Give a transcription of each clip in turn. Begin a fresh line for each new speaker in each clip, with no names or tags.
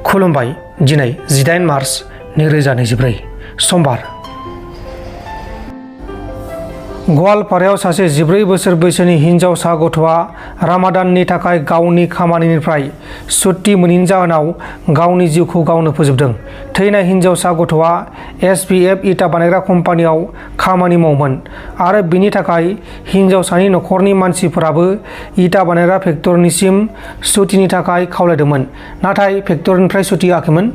खुलुमबाय दिनै 18 मार्च 2024 समबार गवालपारायाव सासे 14 बोसोर बैसोनि हिनजावसा गथ'आ रामादाननि थाखाय गावनि खामानिनिफ्राय सुट्टी मोनैनि जाहोनाव गावनि जिउखौ गावनो फोजोबदों। थैनाय हिनजावसा गथ'आ SBF इटा बानायग्रा कम्पानियाव खामानि मावोमोन आरो बिनि थाखाय हिनजावसानि नखरनि मानसिफोराबो इटा बानायग्रा फेक्टरिनिसिम सुट्टीनि थाखाय खावलायदोंमोन, नाथाय फेक्टरिनिफ्राय सुट्टी होआखैमोन।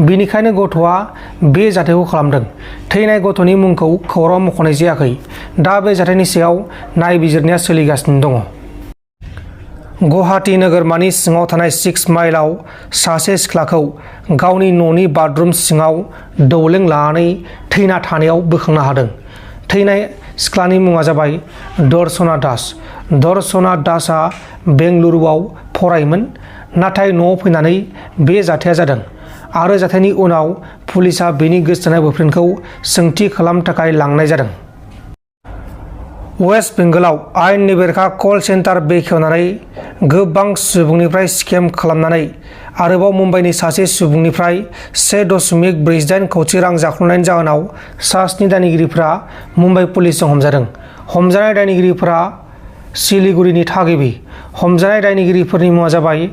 बेनिखायनो गथ'आ बे जाथायखौ खालामदों। थैनाय गथ'नि मुंखौ खौरां मख'नाय जायाखै। दा बे जाथायनि सायाव नायबिजिरनाया सोलिगासिनो दङ। गुवाहाटी नोगोरमानि सिङाव थानाय 6 माइलआव सासे सिख्लाखौ गावनि न'नि बाथरुम सिङाव दौलें लानानै थैना थानायाव बोखांनो हादों। थैनाय सिख्लानि मुङा जाबाय दर्शना दास। दर्शना दासआ बेंगलुरुआव फरायोमोन, नाथाय न'आव फैनानै बे जाथाया जादों आरो जाथायनि उनाव पुलिसआ बेनि गोसोथोनाय बयफ्रेन्डखौ सोंथि खालामनो थाखाय लांनाय जादों। वेस्ट बेंगलाव आयेननि बेरेखा कल सेन्टार बेखेवनानै गोबां सुबुंनिफ्राय स्केम खालामनानै आरोबाव मुम्बाइनि सासे सुबुंनिफ्राय 1.48 कौटि रां जाख्ल'नायनि जाहोनाव सा 7 दायनिगिरिफोरा मुम्बाइ पुलिसजों हमजादों। हमजानाय दायनिगिरिफोरा सिलिगुरिनि थागिबि। हमजानाय दायनिगिरिफोरनि मुङा जाबाय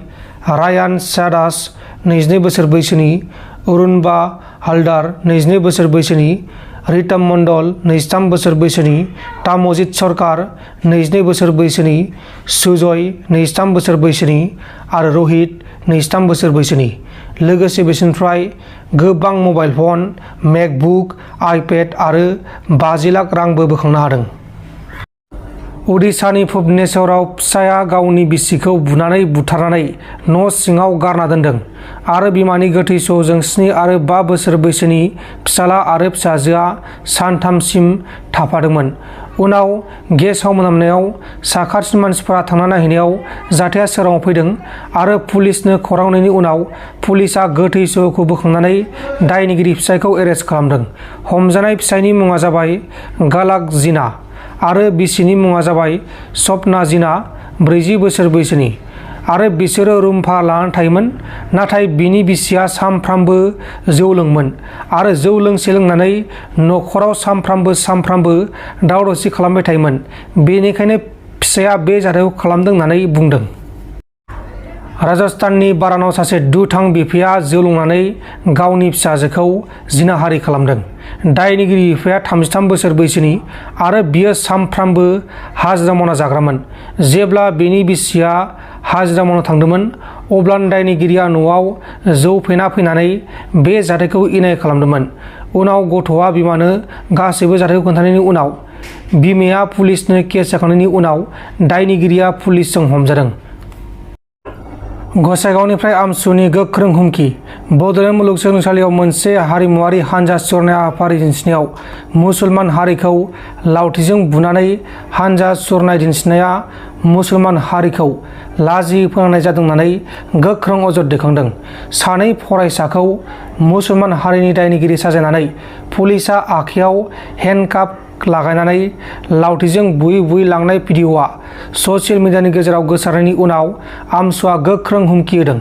रायान सादास 22 बोसोर बैसोनि, अरुणबा हालदार 22 बोसोर बैसोनि, रितम मण्डल 23 बोसोर बैसोनि, तामजित सरकार 22 बोसोर बैसोनि, सुजय 23 बोसोर बैसोनि आरो रहित 23 बोसोर बैसोनि। लोगोसे बिसोरनिफ्राय गोबां मबाइल फन, मेकबुक, आइपेड आरो 50 लाख रांबो बोखांनो हादों। उडिशानि भुबनेश्वराव फिसाया गावनि बिसिखौ बुनानै बुथारनानै न' सिङाव गारना दोनदों आरो बिमानि गोथै सह'जों 7 आरो 5 बोसोर बैसोनि फिसाला आरो फिसाजोआ सानथामसिम थाफादोंमोन। उनाव गेसाव मोनामनायाव साखाथिनि मानसिफोरा थांना नायहैनायाव जाथाया सोराङाव फैदों आरो पुलिसनो खौरां होनायनि उनाव पुलिसआ गोथै सह'खौ बोखांनानै दायनिगिरि फिसायखौ एरेस्ट खालामदों। हमजानाय फिसायनि मुङा जाबाय गालाक जिना आरो बिसिनि मुङा जाबाय सपना जिना 40 बोसोर बैसोनि आरो बिसोरो रुम भारा लानानै थायोमोन। नाथाय बिनि बिसिया सामफ्रामबो जौ लोङोमोन आरो जौ लोंनानै नखराव सामफ्रामबो दावराव दावसि खालामबाय थायोमोन। बेनिखायनो फिसाया बे जाथायखौ खालामदों होननानै बुंदों। राजस्थाननि बारानाव सासे दुथां बिफाया जौ लोंनानै गावनि फिसाजोखौ जिनाहारि खालामदों। दायनिगिरि बिफाया 33 बोसोर बैसोनि आरो बियो सामफ्रामबो हाजिरा मावना जाग्रामोन। जेब्ला बिनि बिसिया हाजिरा मावनो थांदोंमोन, अब्लानो दायनिगिरिया न'आव जौ फेना फैनानै बे जाथायखौ इनाय खालामदोंमोन। उनाव गथ'आ बिमानो गासैबो जाथायखौ खोन्थानायनि उनाव बिमाया पुलिसनो केस जाखांनायनि उनाव दायनिगिरिया पुलिसजों हमजादों। गसाइगावनिफ्राय आमसुनि गोख्रों हुमखि। बड'लेण्ड मुलुगसोलोंसालियाव मोनसे हारिमुवारि हानजा सुरनाय हाबाफारि दिन्थिनायाव मुसलमान हारिखौ लावथिजों बुनानै हानजा सुरनाय दिन्थिनाया मुसलमान हारिखौ लाजि फोनांनाय जादों होननानै गोख्रों अजद दैखांदों। सानै फरायसाखौ मुसलमान हारिनि दायनिगिरि साजायनानै पुलिसआ आखाइयाव हेन्डकाफ लागायनानै लावथिजों बुयै लांनाय भिडिअ'आ ছ'চিয়েল মিডিয়াनि गेजेराव गोसारनायनि उनाव আমসুआ गोख्रों হুমকি होदों।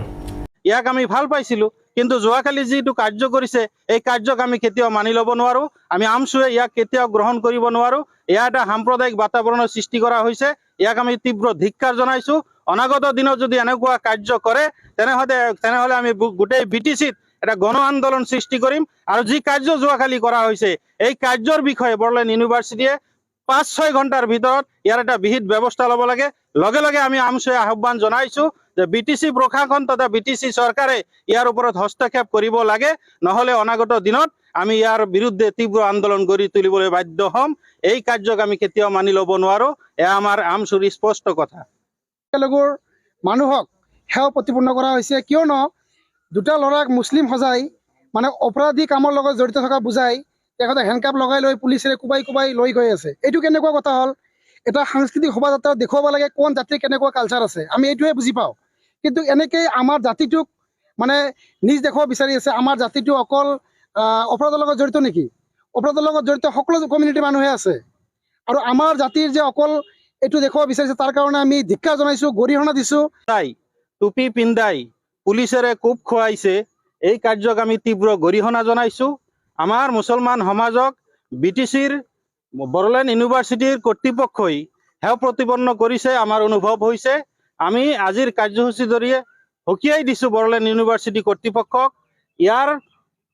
ইয়াক আমি ভাল পাইছিলো, কিন্তু যোৱাকালি যিটো কাৰ্য কৰিছে এই কাৰ্যক আমি কেতিয়াও মানি ল'ব নোৱাৰো। আমি আমসুৱে ইয়াক কেতিয়াও গ্ৰহণ কৰিব নোৱাৰো। এয়া এটা সাম্প্ৰদায়িক বাতাবৰণৰ সৃষ্টি কৰা হৈছে। ইয়াক আমি তীব্ৰ ধিক্কাৰ জনাইছো। অনাগত দিনত যদি এনেকুৱা কাৰ্য কৰে তেনেহলে আমি গোটেই BTCত এটা গণ আন্দোলন সৃষ্টি কৰিম আৰু যি কাৰ্য যোৱাকালি কৰা হৈছে এই কাৰ্যৰ বিষয়ে বড়োলেণ্ড ইউনিভাৰ্চিটিয়ে 5-6 ঘণ্টাৰ ভিতৰত ইয়াৰ এটা বিহিত ব্যৱস্থা ল'ব লাগে। লগে লগে আমি আমসুৱে আহ্বান জনাইছো যে BTC প্ৰশাসন তথা BTC চৰকাৰে ইয়াৰ ওপৰত হস্তক্ষেপ কৰিব লাগে, নহলে অনাগত দিনত আমি ইয়াৰ বিৰুদ্ধে তীব্ৰ আন্দোলন গঢ়ি তুলিবলৈ বাধ্য হ'ম। এই কাৰ্যক আমি কেতিয়াও মানি ল'ব নোৱাৰো। এয়া আমাৰ আমসুৰ স্পষ্ট কথা।
একেলগৰ মানুহক সেৱা প্ৰতিপন্ন কৰা হৈছে, কিয়নো দুটা ল'ৰাক মুছলিম সজাই মানে অপৰাধী কামৰ লগত জড়িত থকা বুজাই তেখেতে হেণ্ডকাপ লগাই লৈ পুলিচে কোবাই লৈ গৈ আছে। এইটো কেনেকুৱা কথা হ'ল? এটা সাংস্কৃতিক শোভাযাত্ৰা দেখুৱাব লাগে কোন জাতিৰ কেনেকুৱা কালচাৰ আছে, আমি এইটোৱে বুজি পাওঁ। কিন্তু এনেকৈ আমাৰ জাতিটোক মানে নিজ দেখুৱাব বিচাৰি আছে। আমাৰ জাতিটো অকল অপৰাধৰ লগত জড়িত নেকি? অপৰাধৰ লগত জড়িত সকলো কমিউনিটিৰ মানুহে আছে আৰু আমাৰ জাতিৰ যে অকল এইটো দেখুৱাব বিচাৰিছে তাৰ কাৰণে আমি ধিক্কাৰ জনাইছো, গৰিহণা দিছো।
টুপি পিন্ধাই পুলিচেৰে কোব খুৱাইছে, এই কাৰ্যক আমি তীব্ৰ গৰিহণা জনাইছোঁ। আমাৰ মুছলমান সমাজক BTCৰ বড়োলেণ্ড ইউনিভাৰ্চিটিৰ কৰ্তৃপক্ষই হেয় প্ৰতিপন্ন কৰিছে আমাৰ অনুভৱ হৈছে। আমি আজিৰ কাৰ্যসূচীৰ জৰিয়ে সকীয়াই দিছোঁ বড়োলেণ্ড ইউনিভাৰ্চিটি কৰ্তৃপক্ষক, ইয়াৰ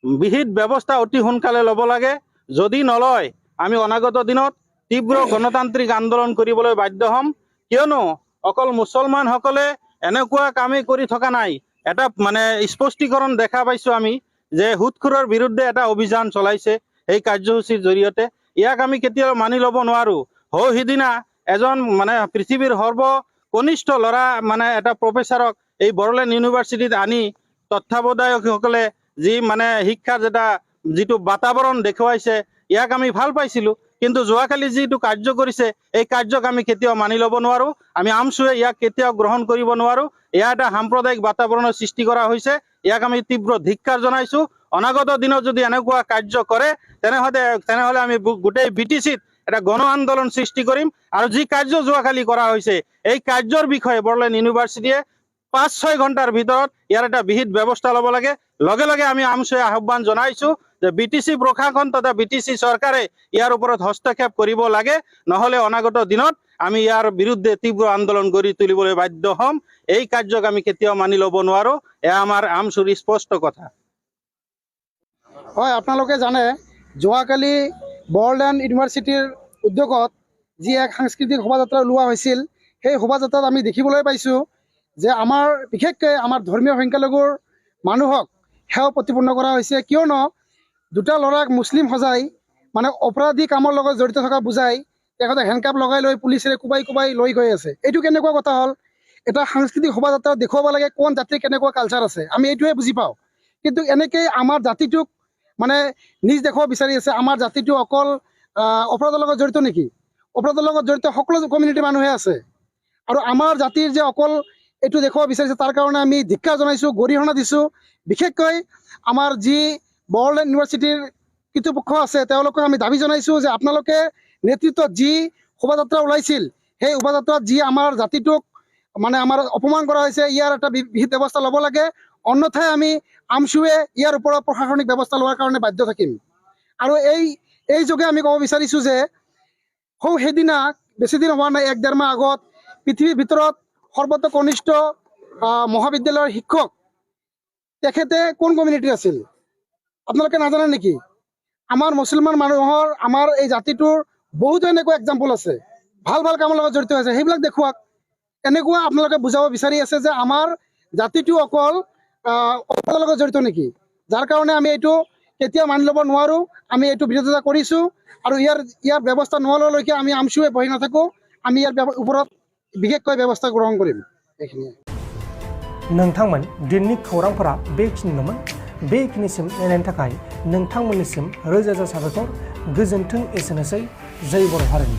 বিহিত ব্যৱস্থা অতি সোনকালে ল'ব লাগে। যদি নলয় আমি অনাগত দিনত তীব্ৰ গণতান্ত্ৰিক আন্দোলন কৰিবলৈ বাধ্য হ'ম। কিয়নো অকল মুছলমানসকলে এনেকুৱা কামেই কৰি থকা নাই, এটা স্পষ্টীকৰণ দেখা পাইছোঁ আমি যে সুদখোৰৰ বিৰুদ্ধে এটা অভিযান চলাইছে এই কাৰ্যসূচীৰ জৰিয়তে। ইয়াক আমি কেতিয়াও মানি ল'ব নোৱাৰোঁ। সিদিনা এজন পৃথিৱীৰ সৰ্বকনিষ্ঠ ল'ৰা এটা প্ৰফেচাৰক এই বড়োলেণ্ড ইউনিভাৰ্চিটিত আনি তত্ত্বাৱধায়কসকলে যি শিক্ষাৰ যিটো বাতাবৰণ দেখুৱাইছে, ইয়াক আমি ভাল পাইছিলোঁ। কিন্তু যোৱাকালি যিটো কাৰ্য কৰিছে এই কাৰ্যক আমি কেতিয়াও মানি ল'ব নোৱাৰোঁ। আমি আমছুৱে ইয়াক কেতিয়াও গ্ৰহণ কৰিব নোৱাৰোঁ। এয়া এটা সাম্প্ৰদায়িক বাতাবৰণৰ সৃষ্টি কৰা হৈছে। ইয়াক আমি তীব্ৰ ধিক্কাৰ জনাইছোঁ। অনাগত দিনত যদি এনেকুৱা কাৰ্য কৰে তেনেহ'লে আমি গোটেই BTCত এটা গণ আন্দোলন সৃষ্টি কৰিম। আৰু যি কাৰ্য যোৱাকালি কৰা হৈছে এই কাৰ্যৰ বিষয়ে বড়োলেণ্ড ইউনিভাৰ্চিটিয়ে 5-6 ঘণ্টাৰ ভিতৰত ইয়াৰ এটা বিহিত ব্যৱস্থা ল'ব লাগে। লগে লগে আমি আমছুৱে আহ্বান জনাইছোঁ যে BTC প্ৰশাসন তথা BTC চৰকাৰে ইয়াৰ ওপৰত হস্তক্ষেপ কৰিব লাগে। নহ'লে অনাগত দিনত আমি ইয়াৰ বিৰুদ্ধে তীব্ৰ আন্দোলন গঢ়ি তুলিবলৈ বাধ্য হ'ম। এই কাৰ্যক আমি কেতিয়াও মানি ল'ব নোৱাৰোঁ। এয়া আমাৰ আমছুৰ স্পষ্ট কথা।
হয়, আপোনালোকে জানে যোৱাকালি বড়োলেণ্ড ইউনিভাৰ্চিটিৰ উদ্যোগত যি এক সাংস্কৃতিক শোভাযাত্ৰা ওলোৱা হৈছিল, সেই শোভাযাত্ৰাত আমি দেখিবলৈ পাইছোঁ যে বিশেষকৈ আমাৰ ধৰ্মীয় সংখ্যালঘুৰ মানুহক সেৱা প্ৰতিপন্ন কৰা হৈছে। কিয়নো দুটা ল'ৰাক মুছলিম সজাই অপৰাধী কামৰ লগত জড়িত থকা বুজাই তেখেতে হেণ্ডকাপ লগাই লৈ পুলিচে কোবাই কোবাই লৈ গৈ আছে। এইটো কেনেকুৱা কথা হ'ল? এটা সাংস্কৃতিক শোভাযাত্ৰাত দেখুৱাব লাগে কোন জাতিৰ কেনেকুৱা কালচাৰ আছে, আমি এইটোৱে বুজি পাওঁ। কিন্তু এনেকৈ আমাৰ জাতিটোক নিজ দেখুৱাব বিচাৰি আছে। আমাৰ জাতিটো অকল অপৰাধৰ লগত জড়িত নেকি? অপৰাধৰ লগত জড়িত সকলো কমিউনিটিৰ মানুহে আছে। আৰু আমাৰ জাতিৰ যে অকল এইটো দেখুৱাব বিচাৰিছে তাৰ কাৰণে আমি ধিক্কাৰ জনাইছোঁ, গৰিহণা দিছোঁ। বিশেষকৈ আমাৰ যি বড়োলেণ্ড ইউনিভাৰ্চিটিৰ কৰ্তৃপক্ষ আছে তেওঁলোকক আমি দাবী জনাইছোঁ যে আপোনালোকে নেতৃত্বত যি শোভাযাত্ৰা ওলাইছিল সেই শোভাযাত্ৰাত যি আমাৰ জাতিটোক আমাৰ অপমান কৰা হৈছে ইয়াৰ এটা বিহিত ব্যৱস্থা ল'ব লাগে। অন্যথাই আমি আমছুৱে ইয়াৰ ওপৰত প্ৰশাসনিক ব্যৱস্থা লোৱাৰ কাৰণে বাধ্য থাকিম। আৰু এই যোগে আমি ক'ব বিচাৰিছোঁ যে সেইদিনা বেছিদিন হোৱা নাই, 1-1.5 মাহ আগত পৃথিৱীৰ ভিতৰত সৰ্বকনিষ্ঠ মহাবিদ্যালয়ৰ শিক্ষক তেখেতে কোন কমিউনিটিৰ আছিল আপোনালোকে নাজানে নেকি? আমাৰ মুছলমান মানুহৰ, আমাৰ এই জাতিটোৰ বহুতো এনেকুৱা এক্সাম্পল আছে, ভাল ভাল কামৰ লগত জড়িত আছে, সেইবিলাক দেখুৱাওক। এনেকুৱা আপোনালোকে বুজাব বিচাৰি আছে যে আমাৰ জাতিটো অকল অপৰাধৰ লগত জড়িত নেকি? যাৰ কাৰণে আমি এইটো কেতিয়াও মানি ল'ব নোৱাৰোঁ। আমি এইটো বিৰোধিতা কৰিছোঁ আৰু ইয়াৰ ব্যৱস্থা নোলোৱালৈকে আমি আমছুৱে বহি নাথাকোঁ। আমি ইয়াৰ ওপৰত বিশেষকৈ ব্যৱস্থা গ্ৰহণ কৰিম। এইখিনিয়ে
नोंथांमोन दिननि खौरांफोरा बेखिनिल'मोन। बेखिनिसिम नायनायनि थाखाय नोंथांमोननिसिम रोजा रोजा साबायखर। गोजोन्थों। एसेनोसै। जय बर' हारिनि।